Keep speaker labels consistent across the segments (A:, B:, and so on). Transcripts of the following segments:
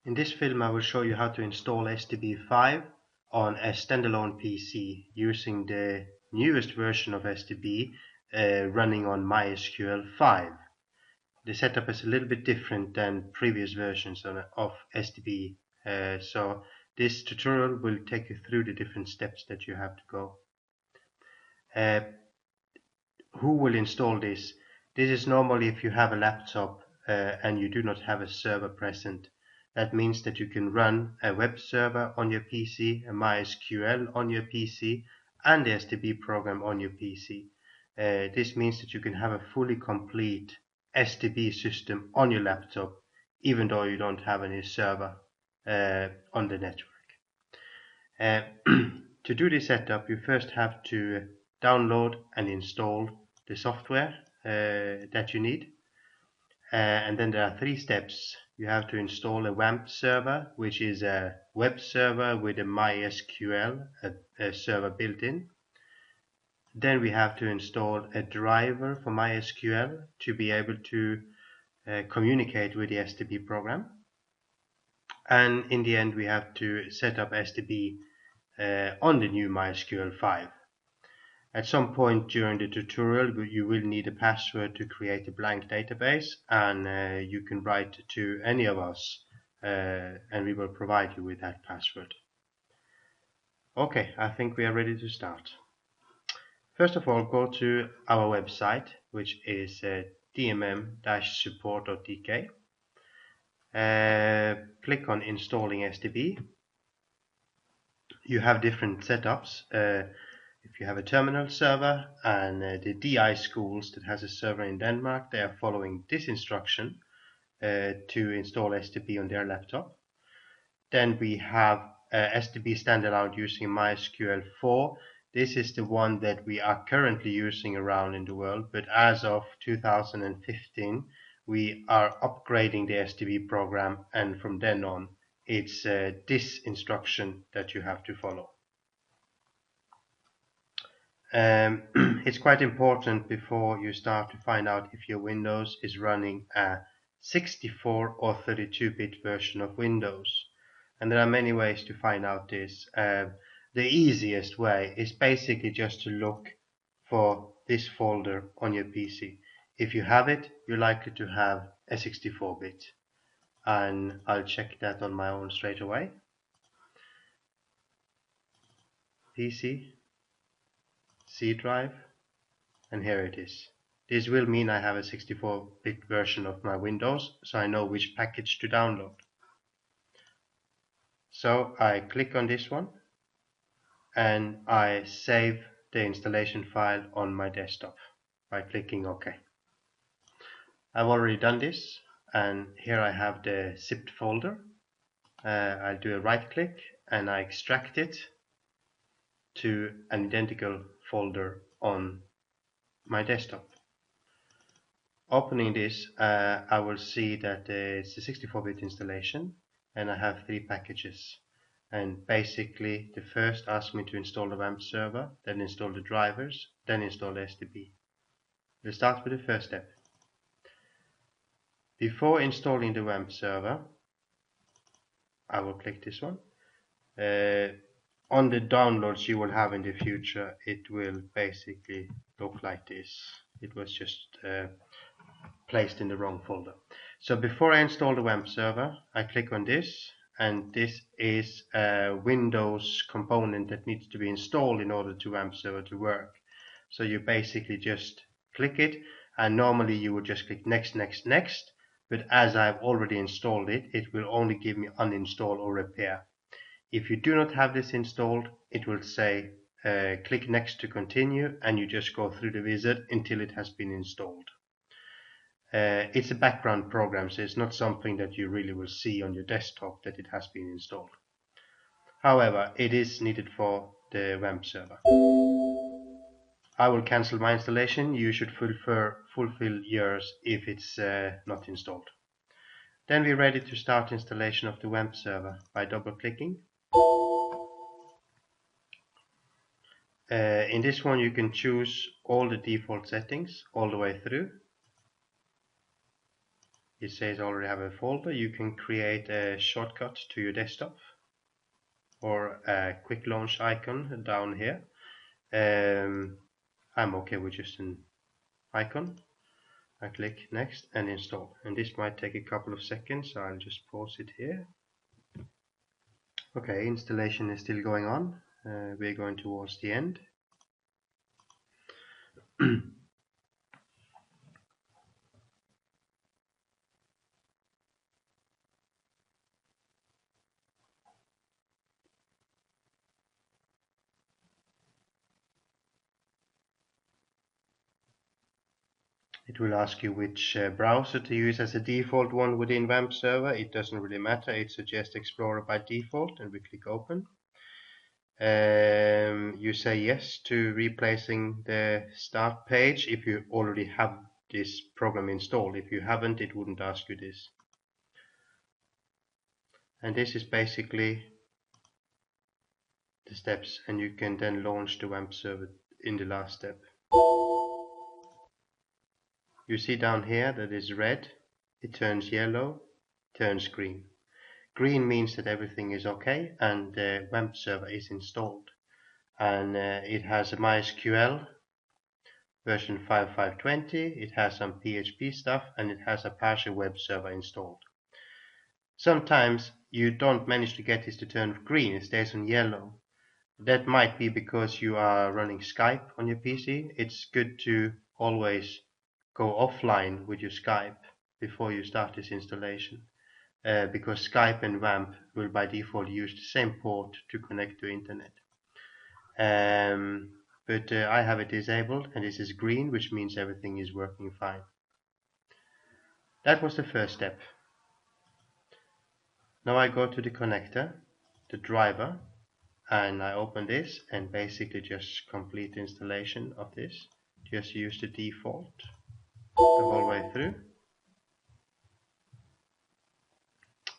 A: In this film I will show you how to install SDBv on a standalone PC using the newest version of SDB running on MySQL5. The setup is a little bit different than previous versions of SDB, so this tutorial will take you through the different steps that you have to go. Who will install this? This is normally if you have a laptop and you do not have a server present. That means that you can run a web server on your PC, a MySQL on your PC, and the SDB program on your PC. This means that you can have a fully complete SDB system on your laptop, even though you don't have any server on the network. To do this setup, you first have to download and install the software that you need. And then there are 3 steps. You have to install a WAMP server, which is a web server with a MySQL server built in. Then we have to install a driver for MySQL to be able to communicate with the SDB program. And in the end we have to set up SDB on the new MySQL5. At some point during the tutorial you will need a password to create a blank database, and you can write to any of us and we will provide you with that password. Okay, I think we are ready to start. First of all, go to our website, which is dmm-support.dk. Click on installing SDB. You have different setups. If you have a terminal server and the DI schools that has a server in Denmark, they are following this instruction to install SDB on their laptop. Then we have SDB Standalone using MySQL4. This is the one that we are currently using around in the world, but as of 2015 we are upgrading the SDB program, and from then on it's this instruction that you have to follow. It's quite important before you start to find out if your Windows is running a 64 or 32-bit version of Windows, and there are many ways to find out this. The easiest way is basically just to look for this folder on your PC. If you have it, you're likely to have a 64-bit, and I'll check that on my own straight away. PC, C drive, and here it is. This will mean I have a 64-bit version of my Windows, so I know which package to download. So I click on this one and I save the installation file on my desktop by clicking OK. I've already done this, and here I have the zipped folder. I do a right click and I extract it to an identical folder on my desktop. Opening this, I will see that it's a 64-bit installation and I have 3 packages. And basically the first asks me to install the WAMP server, then install the drivers, then install SDB. We'll start with the first step. Before installing the WAMP server, I will click this one. On the downloads you will have in the future, it will basically look like this. It was just placed in the wrong folder. So before I install the WAMP server, I click on this, and this is a Windows component that needs to be installed in order to WAMP server to work. So you basically just click it, and normally you would just click next, next, next, but as I've already installed it, it will only give me uninstall or repair. If you do not have this installed, it will say click next to continue, and you just go through the wizard until it has been installed. It's a background program, so it's not something that you really will see on your desktop that it has been installed. However, it is needed for the WAMP server. I will cancel my installation. You should fulfill yours if it's not installed. Then we're ready to start installation of the WAMP server by double clicking. In this one you can choose all the default settings all the way through. it says already have a folder. You can create a shortcut to your desktop or a quick launch icon down here. I'm okay with just an icon. I click next and install, and this might take a couple of seconds, so I'll just pause it here. Okay, installation is still going on. We're going towards the end. It will ask you which browser to use as a default one within WAMP server. It doesn't really matter. It suggests Explorer by default, and we click open. You say yes to replacing the start page if you already have this program installed. If you haven't, it wouldn't ask you this. And this is basically the steps, and you can then launch the WAMP server in the last step. You see down here that is red, it turns yellow, turns green. Green means that everything is okay and the WAMP server is installed. And it has a MySQL version 5.5.20, it has some PHP stuff, and it has a partial web server installed. Sometimes you don't manage to get this to turn green, it stays on yellow. That might be because you are running Skype on your PC. It's good to always go offline with your Skype before you start this installation, because Skype and WAMP will by default use the same port to connect to internet. But I have it disabled, and this is green, which means everything is working fine. That was the first step. Now I go to the connector, the driver, and I open this and basically just complete the installation of this. Just use the default the whole way through,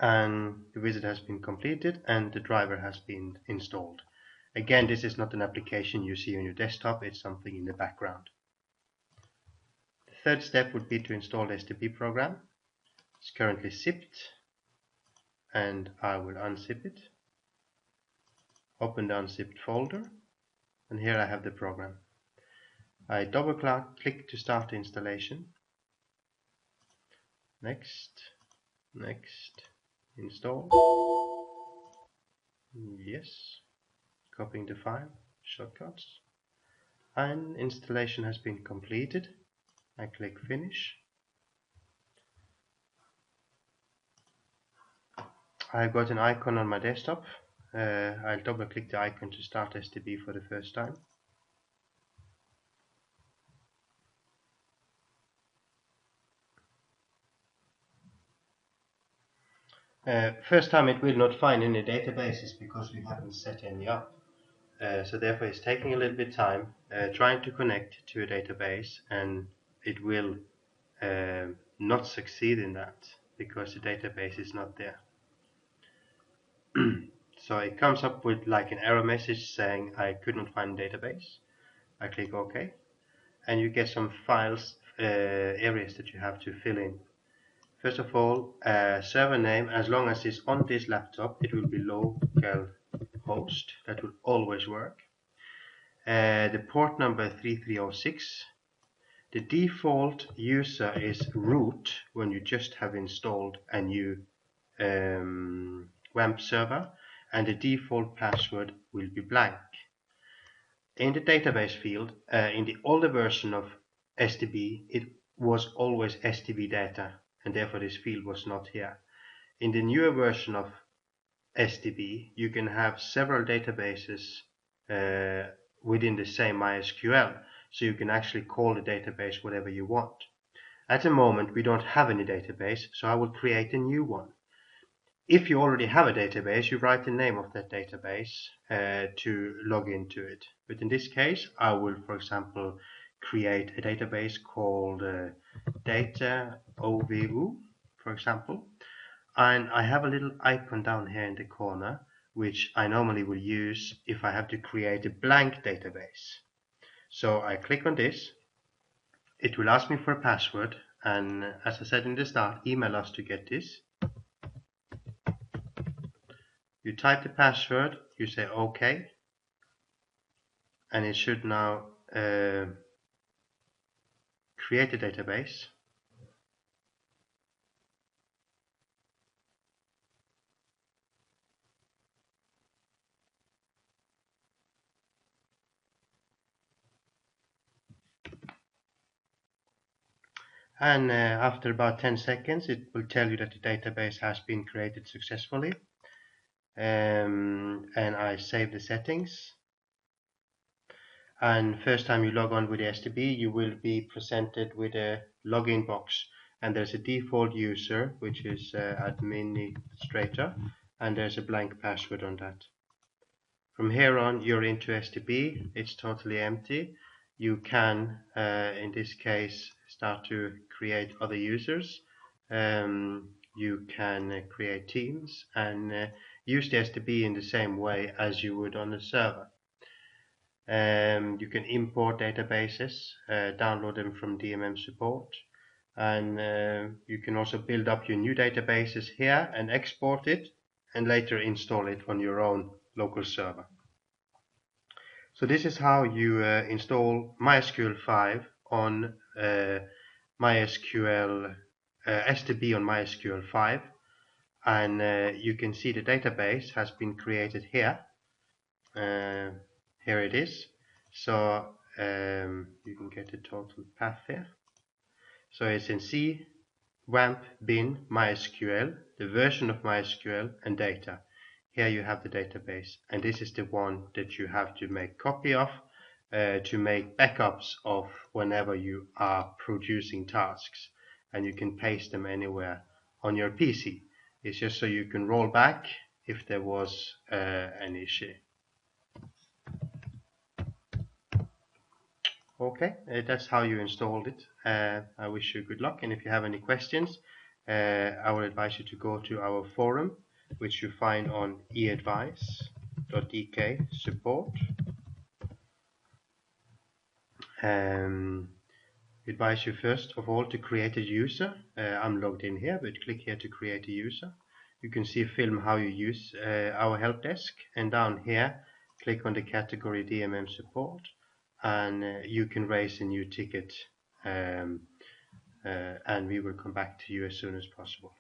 A: and the visit has been completed and the driver has been installed. Again, this is not an application you see on your desktop, it's something in the background. The third step would be to install the SDB program. It's currently zipped, and I will unzip it. Open the unzipped folder, and here I have the program. I double click to start the installation. Next, next, install. Yes, copying the file, shortcuts, and installation has been completed. I click finish. I've got an icon on my desktop. I'll double click the icon to start SDB for the first time. First time it will not find any databases because we haven't set any up. So therefore it's taking a little bit time trying to connect to a database, and it will not succeed in that because the database is not there. So it comes up with like an error message saying I could not find a database. I click OK, and you get some files, areas that you have to fill in. First of all, server name, as long as it's on this laptop, it will be local host. That will always work. The port number 3306. The default user is root when you just have installed a new WAMP server, and the default password will be blank. In the database field, in the older version of SDB, it was always SDB data, and therefore this field was not here. In the newer version of SDB, you can have several databases within the same MySQL, so you can actually call the database whatever you want. At the moment, we don't have any database, so I will create a new one. If you already have a database, you write the name of that database to log into it. But in this case, I will, for example, create a database called data-ovu, for example. And I have a little icon down here in the corner, which I normally will use if I have to create a blank database. So I click on this. It will ask me for a password, and as I said in the start, email us to get this. You type the password, you say OK, and it should now create a database. And after about 10 seconds it will tell you that the database has been created successfully. And I save the settings. And first time you log on with the SDB, you will be presented with a login box, and there's a default user which is administrator, and there's a blank password on that. From here on you're into SDB. It's totally empty. You can in this case start to create other users. You can create teams and use the SDB in the same way as you would on a server. You can import databases, download them from dmm-support, and you can also build up your new databases here and export it and later install it on your own local server. So this is how you install MySQL5 on SDB on MySQL5, and you can see the database has been created here. Here it is. So you can get the total path here. So it's in C, WAMP, bin, MySQL, the version of MySQL, and data. Here you have the database, and this is the one that you have to make copy of to make backups of whenever you are producing tasks, and you can paste them anywhere on your PC. It's just so you can roll back if there was an issue. Okay, that's how you installed it. I wish you good luck, and if you have any questions, I would advise you to go to our forum, which you find on eadvice.dk-support. Advise you first of all to create a user. I'm logged in here, but click here to create a user. You can see a film how you use our help desk, and down here click on the category dmm-support, and you can raise a new ticket, and we will come back to you as soon as possible.